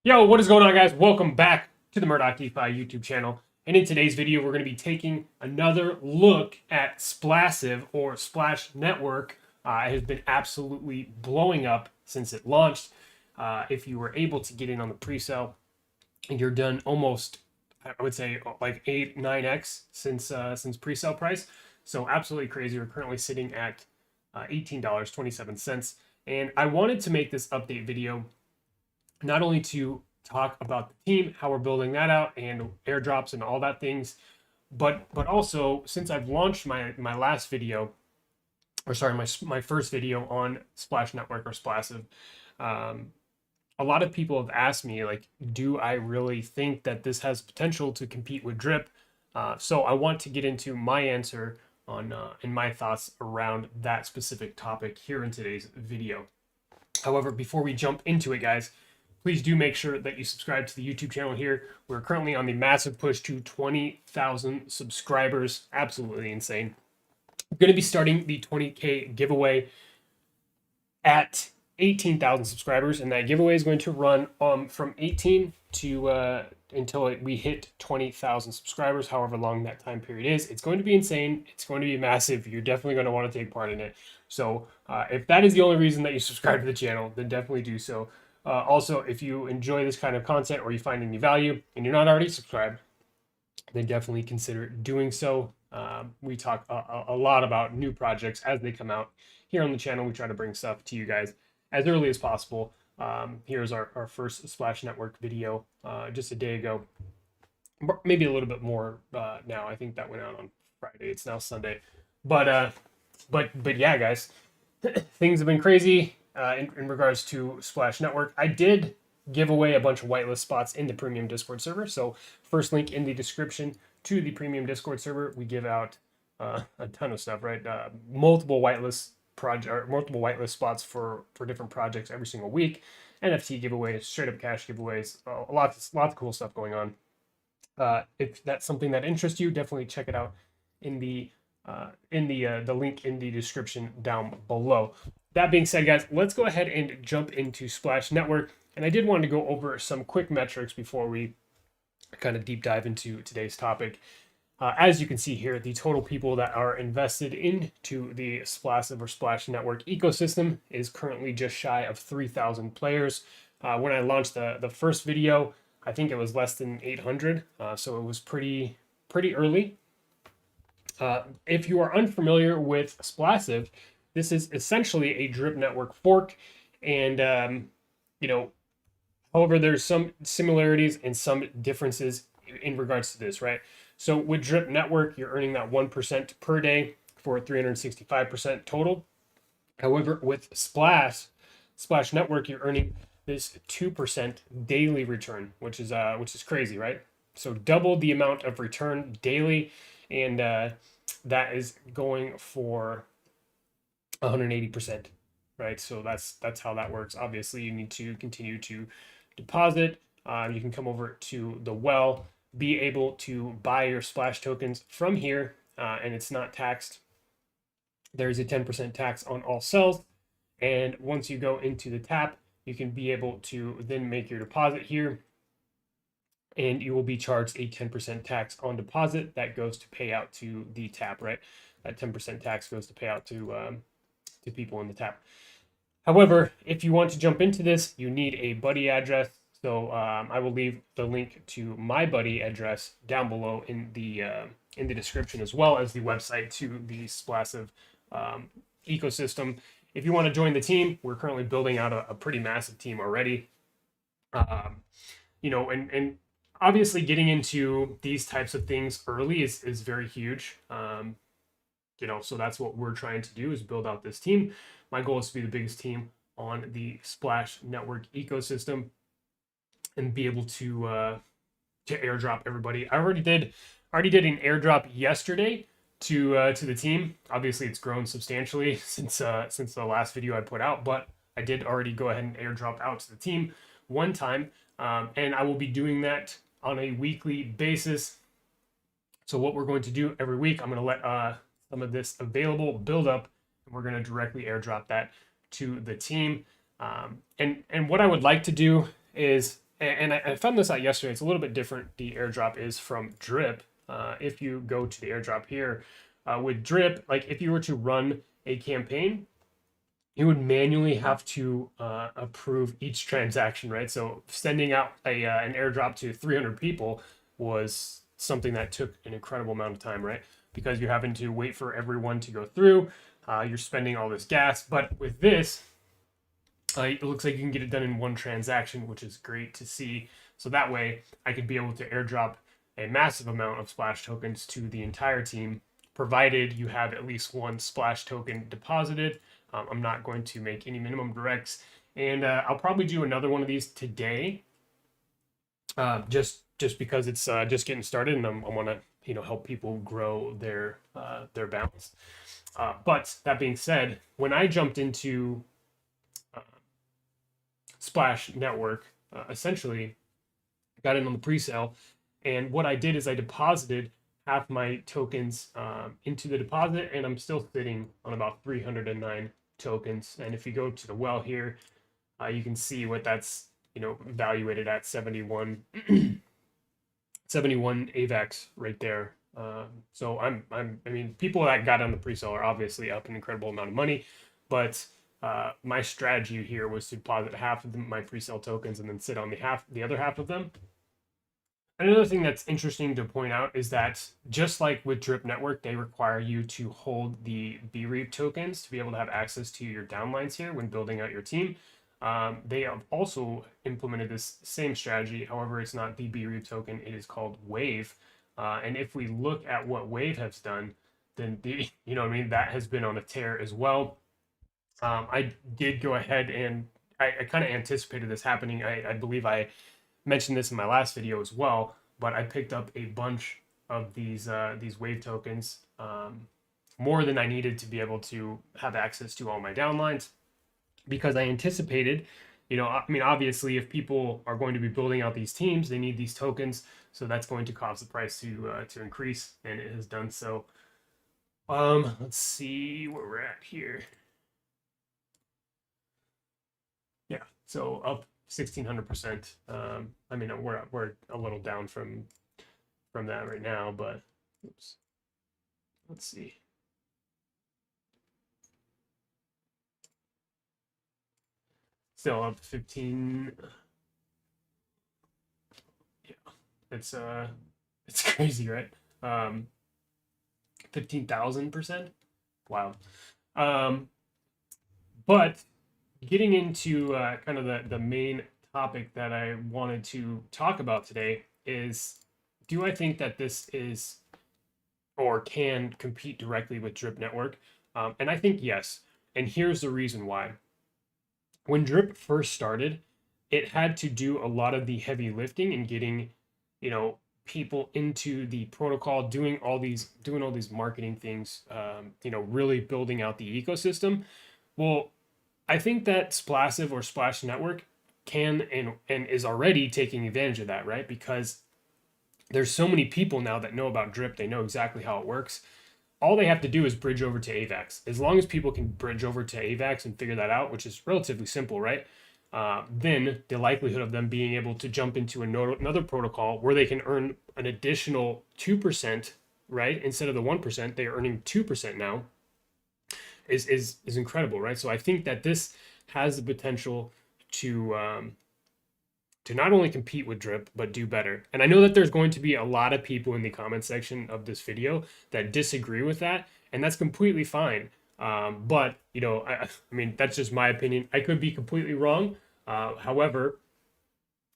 Yo, what is going on, guys? Welcome back to the Murdoch DeFi YouTube channel. And in today's video, we're going to be taking another look at Splassive or Splash Network. It has been absolutely blowing up since it launched. If you were able to get in on the pre-sale, you're done almost, I would say, like 8-9x since pre-sale price. So absolutely crazy. We're currently sitting at $18.27. And I wanted to make this update video not only to talk about the team, how we're building that out, and airdrops and all that things, but also since I've launched my last video, or sorry, my first video on Splash Network or Splassive, a lot of people have asked me, like, do I really think that this has potential to compete with Drip? So I want to get into my answer on and my thoughts around that specific topic here in today's video. However, before we jump into it, guys, please do make sure that you subscribe to the YouTube channel here. We're currently on the massive push to 20,000 subscribers. Absolutely insane. I'm going to be starting the 20K giveaway at 18,000 subscribers, and that giveaway is going to run from 18 to until we hit 20,000 subscribers, however long that time period is. It's going to be insane. It's going to be massive. You're definitely going to want to take part in it. So if that is the only reason that you subscribe to the channel, then definitely do so. Also, if you enjoy this kind of content or you find any value and you're not already subscribed, then definitely consider doing so. We talk a lot about new projects as they come out here on the channel. We try to bring stuff to you guys as early as possible. Here's our first Splash Network video just a day ago, maybe a little bit more now. I think that went out on Friday. It's now Sunday, but yeah, guys, things have been crazy in regards to Splash Network. I did give away a bunch of whitelist spots in the premium Discord server. So first link in the description to the premium Discord server. We give out a ton of stuff, right? Multiple whitelist spots for different projects every single week. NFT giveaways, straight up cash giveaways, lots of cool stuff going on. If that's something that interests you, definitely check it out in the link in the description down below. That being said, guys, let's go ahead and jump into Splash Network. And I did want to go over some quick metrics before we kind of deep dive into today's topic. As you can see here, the total people that are invested into the Splassive or Splash Network ecosystem is currently just shy of 3,000 players. When I launched the first video, I think it was less than 800, so it was pretty early. If you are unfamiliar with Splassive, this is essentially a Drip Network fork, and however, there's some similarities and some differences in regards to this, right? So with Drip Network, you're earning that 1% per day for 365% total. However, with Splash Network, you're earning this 2% daily return, which is crazy, right? So double the amount of return daily, and that is going for 180%, right? So that's how that works. Obviously, you need to continue to deposit. You can come over to the well, be able to buy your Splash tokens from here, and it's not taxed. There's a 10% tax on all sells, and once you go into the tap, you can be able to then make your deposit here, and you will be charged a 10% tax on deposit that goes to pay out to the tap, right? That 10% tax goes to pay out to people in the tap. However, if you want to jump into this, you need a buddy address. So I will leave the link to my buddy address down below in the description, as well as the website to the Splassive ecosystem. If you want to join the team, we're currently building out a pretty massive team already. And obviously getting into these types of things early is very huge. So that's what we're trying to do, is build out this team. My goal is to be the biggest team on the Splash Network ecosystem and be able to airdrop everybody. I already did an airdrop yesterday to the team. Obviously, it's grown substantially since the last video I put out, but I did already go ahead and airdrop out to the team one time, and I will be doing that on a weekly basis. So what we're going to do every week, I'm going to let some of this available build up, and we're going to directly airdrop that to the team. And what I would like to do is I found this out yesterday. It's a little bit different. The airdrop is from Drip. If you go to the airdrop here, with Drip, like if you were to run a campaign, you would manually have to approve each transaction, right? So sending out an airdrop to 300 people was something that took an incredible amount of time, right? Because you're having to wait for everyone to go through. You're spending all this gas. But with this, it looks like you can get it done in one transaction, which is great to see. So that way, I could be able to airdrop a massive amount of Splash tokens to the entire team, provided you have at least one Splash token deposited. I'm not going to make any minimum directs, and I'll probably do another one of these today, just because it's just getting started, and I want to help people grow their balance. But that being said, when I jumped into Splash Network, essentially got in on the pre-sale, and what I did is I deposited half my tokens into the deposit, and I'm still sitting on about 309 tokens. And if you go to the well here, you can see what that's evaluated at 71 AVAX right there. So I mean, people that got on the pre-sale are obviously up an incredible amount of money, but my strategy here was to deposit half of my pre-sale tokens and then sit on the other half of them. Another thing that's interesting to point out is that just like with Drip Network, they require you to hold the BREAP tokens to be able to have access to your downlines here when building out your team. They have also implemented this same strategy. However, it's not the BREAP token. It is called Wave. And if we look at what Wave has done, then that has been on a tear as well. I did go ahead and I kind of anticipated this happening. I believe I mentioned this in my last video as well, but I picked up a bunch of these Wave tokens, more than I needed to be able to have access to all my downlines, because I anticipated, I mean, obviously, if people are going to be building out these teams, they need these tokens, so that's going to cause the price to increase, and it has done so. Let's see where we're at here. Yeah, so up 1,600%. I mean, we're a little down from that right now, but oops. Let's see. Still up 15. Yeah, it's crazy, right? 15,000%. Wow. But getting into kind of the main topic that I wanted to talk about today is, do I think that this is or can compete directly with Drip Network? And I think yes. And here's the reason why. When Drip first started, it had to do a lot of the heavy lifting and getting, people into the protocol, doing all these marketing things, really building out the ecosystem. Well, I think that Splassive or Splash Network can and is already taking advantage of that, right? Because there's so many people now that know about Drip, they know exactly how it works. All they have to do is bridge over to AVAX. As long as people can bridge over to AVAX and figure that out, which is relatively simple, right? Then the likelihood of them being able to jump into another protocol where they can earn an additional 2%, right? Instead of the 1%, they're earning 2% now, is incredible, right? So I think that this has the potential to not only compete with Drip, but do better. And I know that there's going to be a lot of people in the comment section of this video that disagree with that, and that's completely fine. But, I mean, that's just my opinion. I could be completely wrong. However,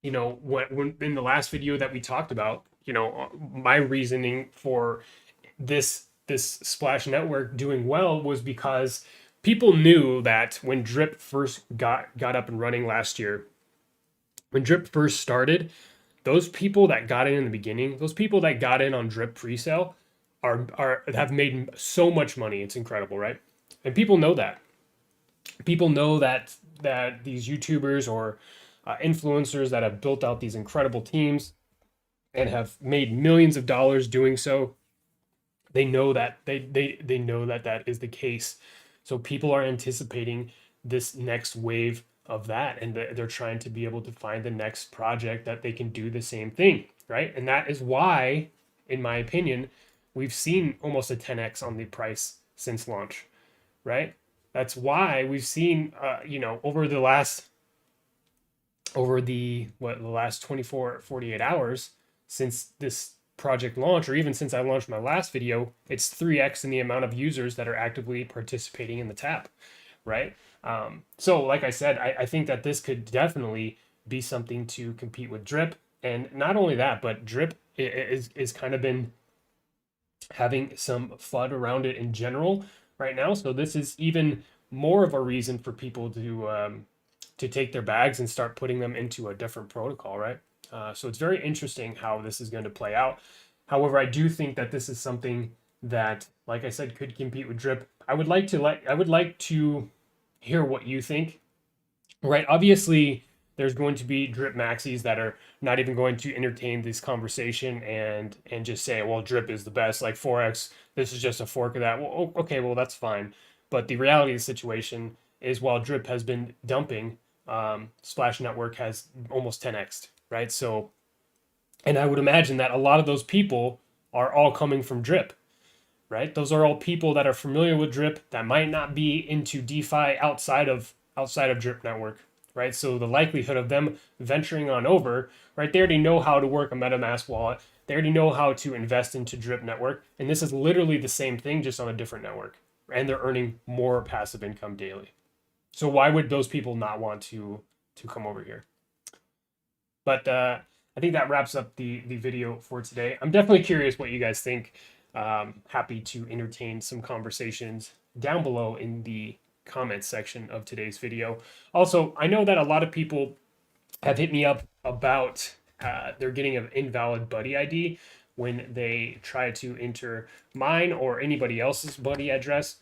when in the last video that we talked about, my reasoning for this Splash Network doing well was because people knew that when Drip first got up and running last year, when Drip first started, those people that got in the beginning, those people that got in on Drip pre-sale have made so much money. It's incredible, right? And people know that. People know that these YouTubers or influencers that have built out these incredible teams and have made millions of dollars doing so, they know that they know that is the case. So people are anticipating this next wave of that, and they're trying to be able to find the next project that they can do the same thing, right? And that is why, in my opinion, we've seen almost a 10x on the price since launch, right? That's why we've seen, over the last the last 24 48 hours since this project launch, or even since I launched my last video, it's 3x in the amount of users that are actively participating in the tap, right? So like I said, I think that this could definitely be something to compete with Drip. And not only that, but Drip is kind of been having some FUD around it in general right now. So this is even more of a reason for people to take their bags and start putting them into a different protocol, right? So it's very interesting how this is going to play out. However, I do think that this is something that, like I said, could compete with Drip. I would like to hear what you think, right? Obviously, there's going to be Drip maxis that are not even going to entertain this conversation and just say, well, Drip is the best, like Forex, this is just a fork of that. Well, okay, well, that's fine. But the reality of the situation is, while Drip has been dumping, Splash Network has almost 10x, right? So, and I would imagine that a lot of those people are all coming from Drip, right? Those are all people that are familiar with Drip that might not be into DeFi outside of Drip Network, right? So the likelihood of them venturing on over, right? They already know how to work a MetaMask wallet. They already know how to invest into Drip Network, and this is literally the same thing, just on a different network, and they're earning more passive income daily. So why would those people not want to come over here? But I think that wraps up the video for today. I'm definitely curious what you guys think. Happy to entertain some conversations down below in the comments section of today's video. Also, I know that a lot of people have hit me up about they're getting an invalid buddy ID when they try to enter mine or anybody else's buddy address.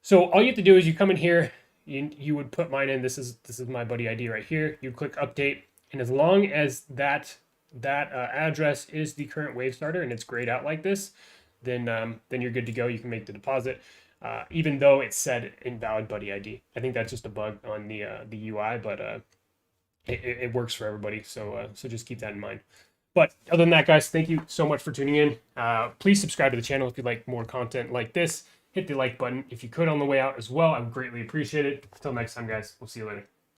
So all you have to do is you come in here, you would put mine in. This is my buddy ID right here. You click update, and as long as that address is the current wave starter and it's grayed out like this, then you're good to go. You can make the deposit, even though it said invalid buddy ID. I think that's just a bug on the UI, but it works for everybody. So just keep that in mind. But other than that, guys, thank you so much for tuning in. Please subscribe to the channel if you'd like more content like this. Hit the like button if you could on the way out as well. I would greatly appreciate it. Until next time, guys, we'll see you later.